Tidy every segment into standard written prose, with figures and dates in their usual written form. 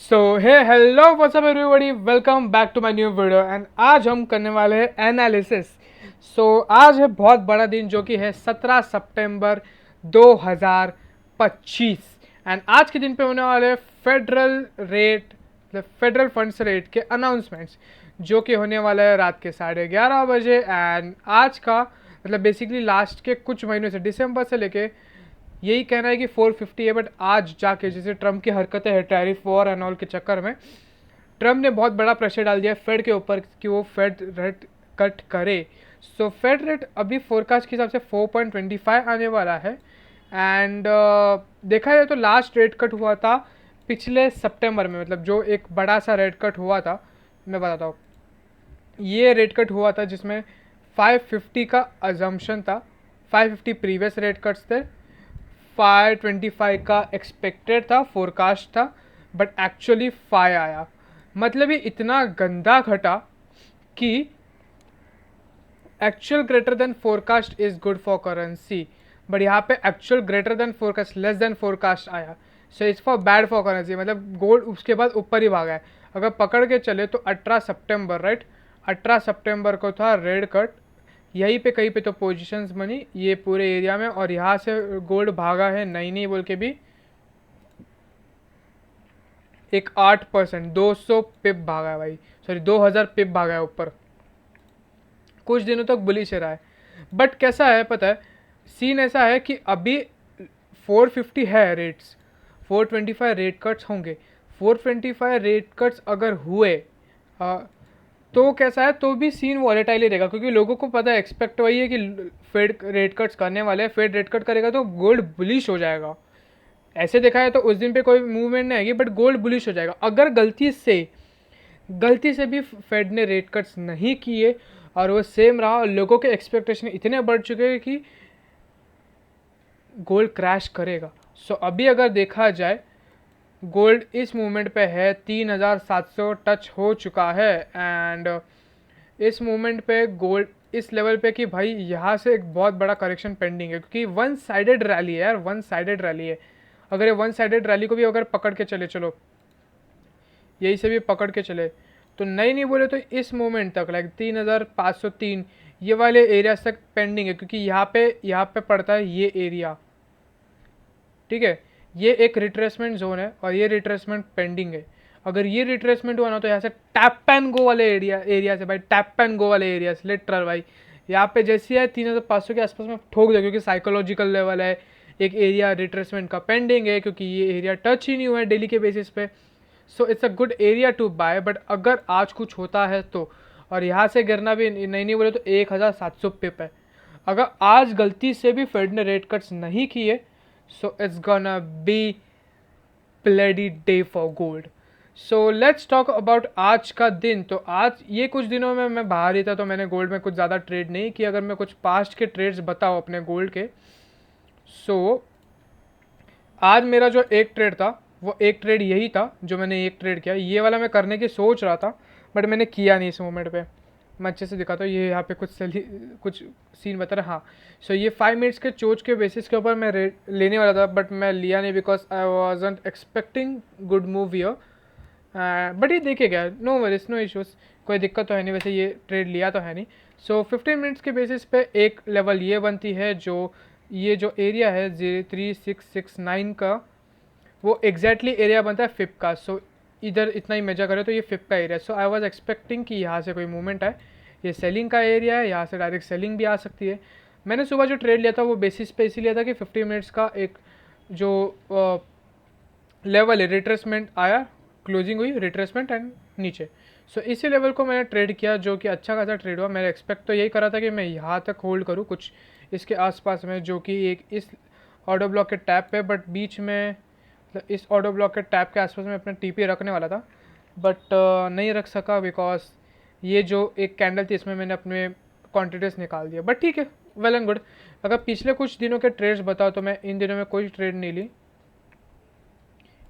So hey hello what's up everybody, welcome back to my new video. And आज हम करने वाले हैं एनालिसिस। आज है बहुत बड़ा दिन जो कि है 17 सितंबर 2025। एंड आज के दिन पे होने वाले federal rate federal funds rate के अनाउंसमेंट्स जो कि होने वाला है रात के 11:30 बजे। एंड आज का बेसिकली लास्ट के कुछ महीनों से दिसंबर से लेके यही कहना है कि 450 है, बट आज जाके जैसे ट्रम्प की हरकतें हैं टैरिफ वॉर एंड ऑल के चक्कर में ट्रम्प ने बहुत बड़ा प्रेशर डाल दिया है फेड के ऊपर कि वो फेड रेट कट करे। फेड रेट अभी फोरकास्ट के हिसाब से 4.25 आने वाला है। एंड देखा जाए तो लास्ट रेट कट हुआ था पिछले सितंबर में, जो एक बड़ा सा रेट कट हुआ था मैं बताता हूँ। ये रेट कट हुआ था जिसमें 550 का अजम्पशन था, 550 प्रीवियस रेट कट्स थे, 525 का एक्सपेक्टेड था, फोरकास्ट था, बट एक्चुअली 5 आया। मतलब ये इतना गंदा घटा कि actual greater than forecast is good for currency, but यहाँ पे actual greater than forecast less than forecast आया। So it's for bad for currency. मतलब गोल्ड उसके बाद ऊपर ही भागा है। अगर पकड़ के चले तो 18 सितंबर राइट, 18 सितंबर को था रेड कट, यहीं पे कहीं पे तो पोजीशंस बनी ये पूरे एरिया में, और यहाँ से गोल्ड भागा है नहीं बोल के भी एक 8%, 200 पिप भागा है भाई, सॉरी 2000 पिप भागा है ऊपर। कुछ दिनों तक बुलिश रहा है, बट कैसा है पता है, सीन ऐसा है कि अभी 450 है रेट्स, 425 रेट कट्स होंगे। 425 रेट कट्स अगर हुए तो कैसा है, तो भी सीन वॉलेटाइल ही रहेगा, क्योंकि लोगों को पता है, एक्सपेक्ट वही है कि फेड रेट कट्स करने वाले हैं। फेड रेट कट करेगा तो गोल्ड बुलिश हो जाएगा। ऐसे देखा है तो उस दिन पे कोई मूवमेंट नहीं आएगी, बट गोल्ड बुलिश हो जाएगा। अगर गलती से भी फेड ने रेट कट्स नहीं किए और वो सेम रहा और लोगों के एक्सपेक्टेशन इतने बढ़ चुके हैं कि गोल्ड क्रैश करेगा। अभी अगर देखा जाए गोल्ड इस मूवमेंट पे है 3700 टच हो चुका है। एंड इस मूवमेंट पे गोल्ड इस लेवल पे कि भाई यहाँ से एक बहुत बड़ा करेक्शन पेंडिंग है, क्योंकि वन साइडेड रैली है यार, वन साइडेड रैली है। अगर ये वन साइडेड रैली को भी अगर पकड़ के चले, चलो यही से भी पकड़ के चले, तो नहीं बोले तो इस मोमेंट तक लाइक 3503 ये वाले एरिया तक पेंडिंग है, क्योंकि यहाँ पे पड़ता है ये एरिया, ठीक है। ये एक रिट्रेसमेंट जोन है और ये रिट्रेसमेंट पेंडिंग है। अगर ये रिट्रेसमेंट हुआ ना तो यहाँ से टैप एंड गो वाले एरिया से भाई, टैप एंड गो वाले एरिया से लिटरल भाई, यहाँ पे जैसे है 3500 के आसपास में ठोक दे, क्योंकि साइकोलॉजिकल लेवल है। एक एरिया रिट्रेसमेंट का पेंडिंग है, क्योंकि ये एरिया टच ही नहीं हुआ है डेली के बेसिस पे। It's a good area to buy, but अगर आज कुछ होता है तो, और यहाँ से गिरना भी नहीं बोले तो 1700 पिप है। अगर आज गलती से भी फेड ने रेट कट्स नहीं किए, it's gonna be bloody day for gold. Let's talk about आज का दिन। तो आज ये कुछ दिनों में मैं बाहर ही था, तो मैंने गोल्ड में कुछ ज़्यादा ट्रेड नहीं किया। अगर मैं कुछ पास्ट के ट्रेड्स बताऊँ अपने गोल्ड के, आज मेरा जो एक ट्रेड था वो एक ट्रेड यही था जो मैंने एक ट्रेड किया। ये वाला मैं करने की सोच रहा था, बट मैंने किया नहीं इस मोमेंट पे। मैं अच्छे से दिखाता हूँ, ये यहाँ पे कुछ सीन बता रहा। हाँ, ये 5 मिनट्स के चोच के बेसिस के ऊपर मैं लेने वाला था, बट मैं लिया नहीं because I wasn't expecting good move here. But ये देखे गया, नो वरीज नो इश्यूज़, कोई दिक्कत तो है नहीं। वैसे ये ट्रेड लिया तो है नहीं। 15 मिनट्स के बेसिस पे एक लेवल ये बनती है, ये जो एरिया है 03669 का, वो एग्जैक्टली एरिया बनता है फिप का। इधर इतना ही मेजर करें तो ये फिप का एरिया। आई वाज एक्सपेक्टिंग कि यहाँ से कोई मूवमेंट आए। ये सेलिंग का एरिया है, यहाँ से डायरेक्ट सेलिंग भी आ सकती है। मैंने सुबह जो ट्रेड लिया था वो बेसिस पे इसी लिया था कि 50 मिनट्स का एक जो लेवल है रिट्रेसमेंट आया, क्लोजिंग हुई रिट्रेसमेंट एंड नीचे। इसी लेवल को मैंने ट्रेड किया, जो कि अच्छा खासा ट्रेड हुआ। मैंने एक्सपेक्ट तो यही करा था कि मैं यहाँ तक होल्ड करूँ कुछ इसके आसपास में, जो कि एक इस ऑर्डर ब्लॉक के टैप पे, बट बीच में इस ऑर्डर ब्लॉक के टैप के आसपास में अपना टीपी रखने वाला था, बट नहीं रख सका बिकॉज ये जो एक कैंडल थी इसमें मैंने अपने क्वान्टिटीज़ निकाल दिया। बट ठीक है, वेल एंड गुड। अगर पिछले कुछ दिनों के ट्रेड्स बताओ तो मैं इन दिनों में कोई ट्रेड नहीं ली,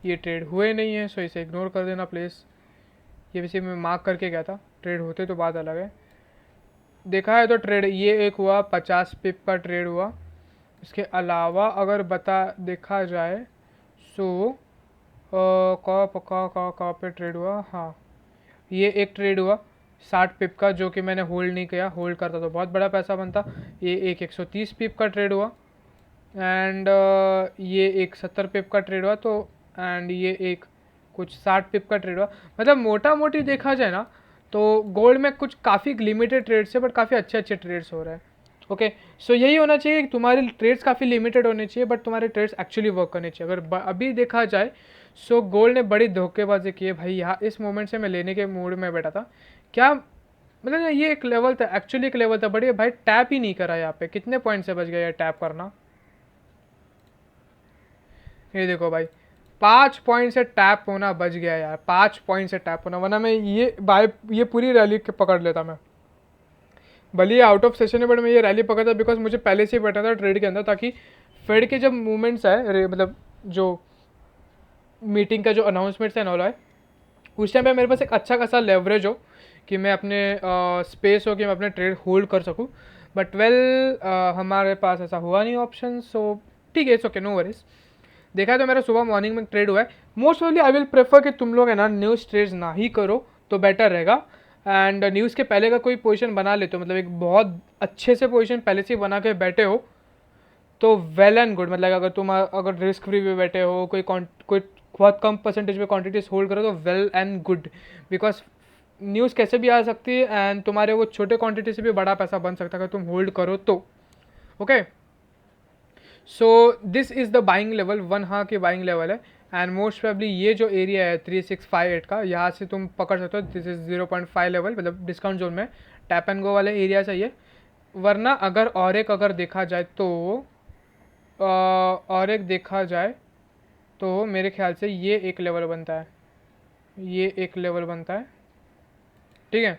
ये ट्रेड हुए नहीं है, इसे इग्नोर कर देना प्लीज़। ये वैसे मैं मार्क करके गया था, ट्रेड होते तो बात अलग है। देखा है तो ट्रेड ये एक हुआ 50 पिप का ट्रेड हुआ। इसके अलावा अगर देखा जाए कहाँ पे ट्रेड हुआ, हाँ ये एक ट्रेड हुआ 60 पिप का, जो कि मैंने होल्ड नहीं किया, होल्ड करता तो बहुत बड़ा पैसा बनता। ये एक 130 पिप का ट्रेड हुआ, एंड ये एक 70 पिप का ट्रेड हुआ, तो एंड ये एक कुछ 60 पिप का ट्रेड हुआ। मतलब मोटा मोटी देखा जाए ना तो गोल्ड में कुछ काफ़ी लिमिटेड ट्रेड्स है, बट काफ़ी अच्छे अच्छे ट्रेड्स हो रहे हैं। ओके, सो यही होना चाहिए कि तुम्हारे ट्रेड्स काफ़ी लिमिटेड होने चाहिए, बट तुम्हारे ट्रेड्स एक्चुअली वर्क करने चाहिए। अगर अभी देखा जाए सो गोल्ड ने बड़ी धोखेबाजी की है भाई। यहाँ इस मोमेंट से मैं लेने के मूड में बैठा था, क्या मतलब ये एक लेवल था, एक्चुअली एक लेवल था, बट ये भाई टैप ही नहीं करा। यहाँ पे कितने पॉइंट से बच गया ये टैप करना, ये देखो भाई 5 पॉइंट से टैप होना बच गया यार, 5 पॉइंट से टैप होना, वरना मैं ये पूरी रैली पकड़ लेता मैं। भले ही आउट ऑफ सेशन है, बट मैं ये रैली पकड़ता बिकॉज मुझे पहले से ही बैठा था ट्रेड के अंदर, ताकि फेड के जब मूवमेंट्स आए, मतलब जो मीटिंग का जो अनाउंसमेंट्स है नॉल आए, उस टाइम पे मेरे पास एक अच्छा खासा लेवरेज हो कि मैं अपने स्पेस हो कि मैं अपने ट्रेड होल्ड कर सकूँ। बट वेल हमारे पास ऐसा हुआ नहीं ऑप्शन, सो ठीक है, इट्स ओके, नो वरीज। देखा है तो मेरा सुबह मॉर्निंग में ट्रेड हुआ है। मोस्ट ऑफली आई विल प्रेफर कि तुम लोग है ना न्यूज़ ट्रेड्स ना ही करो तो बेटर रहेगा। एंड न्यूज़ के पहले का कोई पोजीशन बना लेते हो, मतलब एक बहुत अच्छे से पोजीशन पहले से ही बना के बैठे हो, तो वेल एंड गुड। मतलब अगर रिस्क फ्री पे बैठे हो, कोई बहुत कम परसेंटेज में क्वांटिटीज होल्ड करो तो well and good, because news कैसे भी आ सकती है एंड तुम्हारे वो छोटे क्वांटिटी से भी बड़ा पैसा बन सकता है अगर तुम होल्ड करो तो। Okay, so this is the buying level 1, हाँ की बाइंग लेवल है। एंड मोस्ट प्रोबेबली ये जो एरिया है 3658 का, यहाँ से तुम पकड़ सकते हो। दिस इज़ 0.5 लेवल, मतलब डिस्काउंट जोन में टैप एंड गो वाले एरिया चाहिए। वरना अगर देखा जाए तो और एक देखा जाए तो मेरे ख्याल से ये एक लेवल बनता है, ये एक लेवल बनता है, ठीक है।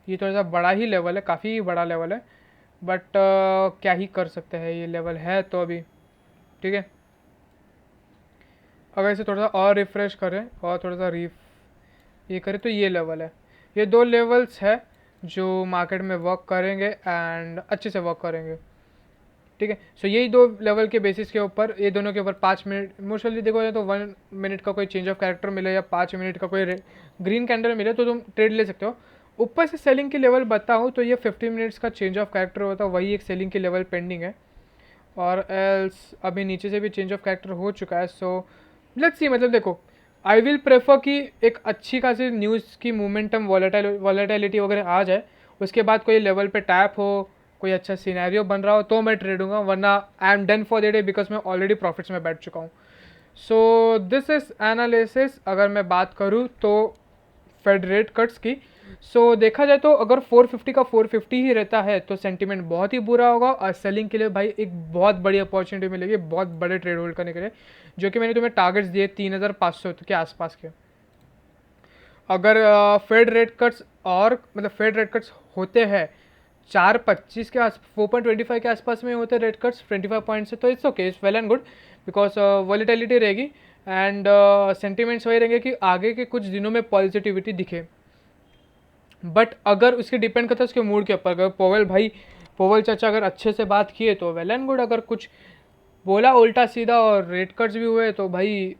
ये थोड़ा सा बड़ा ही लेवल है, काफ़ी बड़ा लेवल है, बट क्या ही कर सकते हैं, ये लेवल है तो अभी, ठीक है। अगर इसे थोड़ा सा और रिफ़्रेश करें और थोड़ा सा ये करें तो ये लेवल है। ये 2 लेवल्स है जो मार्केट में वर्क करेंगे एंड अच्छे से वर्क करेंगे, ठीक है। सो यही 2 लेवल के बेसिस के ऊपर, ये दोनों के ऊपर 5 मिनट मोस्टली देखो जाए तो 1 मिनट का कोई चेंज ऑफ कैरेक्टर मिले या 5 मिनट का कोई ग्रीन कैंडल मिले तो तुम ट्रेड ले सकते हो। ऊपर से सेलिंग की लेवल बताऊँ तो ये 50 मिनट्स का चेंज ऑफ कैरेक्टर होता है, वही एक सेलिंग की लेवल पेंडिंग है। और एल्स अभी नीचे से भी चेंज ऑफ कैरेक्टर हो चुका है। सो लेट्स सी, मतलब देखो आई विल प्रेफर कि एक अच्छी खासी न्यूज़ की मोमेंटम वॉलेटिलिटी वगैरह आ जाए, उसके बाद कोई लेवल पे टैप हो, कोई अच्छा सिनेरियो बन रहा हो तो मैं ट्रेड दूंगा, वरना I am done for the day because मैं ऑलरेडी प्रॉफिट्स में बैठ चुका हूँ। So this is analysis. अगर मैं बात करूँ तो फेड रेट कट्स की, सो देखा जाए तो अगर 450 का 450 ही रहता है तो सेंटीमेंट बहुत ही बुरा होगा, और सेलिंग के लिए भाई एक बहुत बड़ी अपॉर्चुनिटी मिलेगी बहुत बड़े ट्रेड होल्ड करने के लिए, जो कि मैंने तुम्हें टारगेट्स दिए 3500 के आसपास के। अगर फेड रेट कट्स और मतलब फेड रेट कट्स होते हैं 4.25 के 4.25 के आसपास में होते हैं रेट कट्स 25 पॉइंट से, तो it's okay, it's well and good, because volatility रहेगी एंड सेंटीमेंट्स वही रहेंगे कि आगे के कुछ दिनों में पॉजिटिविटी दिखे। बट अगर उसके डिपेंड करता है उसके मूड के ऊपर, अगर पोवल चाचा अगर अच्छे से बात किए तो वेल एंड गुड, अगर कुछ बोला उल्टा सीधा और रेट कट्स भी हुए तो भाई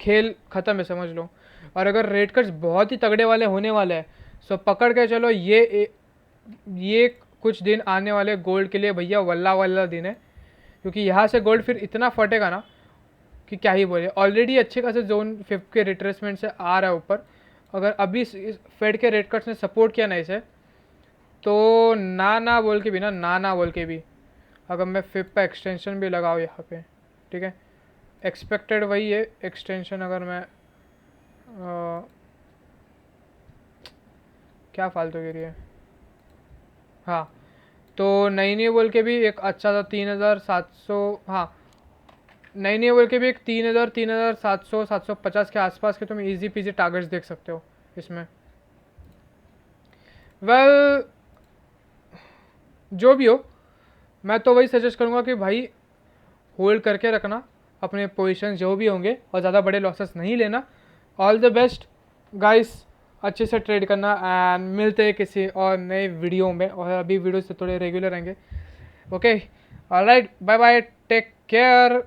खेल ख़त्म है समझ लो। और अगर रेट कट्स बहुत ही तगड़े वाले होने वाले हैं सो पकड़ के चलो, ये कुछ दिन आने वाले गोल्ड के लिए भैया वल्ला वल्ला दिन है, क्योंकि यहाँ से गोल्ड फिर इतना फटेगा ना कि क्या ही बोले। ऑलरेडी अच्छे खासे जोन 5 के रिट्रेसमेंट से आ रहा है ऊपर, अगर अभी फेड के रेट कट्स ने सपोर्ट किया ना इसे, तो ना बोल के भी ना बोल के भी अगर मैं 5 का एक्सटेंशन भी लगाऊँ यहाँ पे, ठीक है, एक्सपेक्टेड वही है एक्सटेंशन। अगर मैं क्या फालतू गिरी है, हाँ, तो नहीं बोल के भी एक अच्छा सा 3700, हाँ नहीं बोल के भी एक 3700 750 के आसपास के तुम इजी पीजी टारगेट्स देख सकते हो इसमें। वेल जो भी हो, मैं तो वही सजेस्ट करूँगा कि भाई होल्ड करके रखना अपने पोजीशन जो भी होंगे और ज़्यादा बड़े लॉसेस नहीं लेना। ऑल द बेस्ट गाइस, अच्छे से ट्रेड करना एंड मिलते हैं किसी और नए वीडियो में, और अभी वीडियो से थोड़े रेगुलर रहेंगे। Okay, alright, bye bye, take care.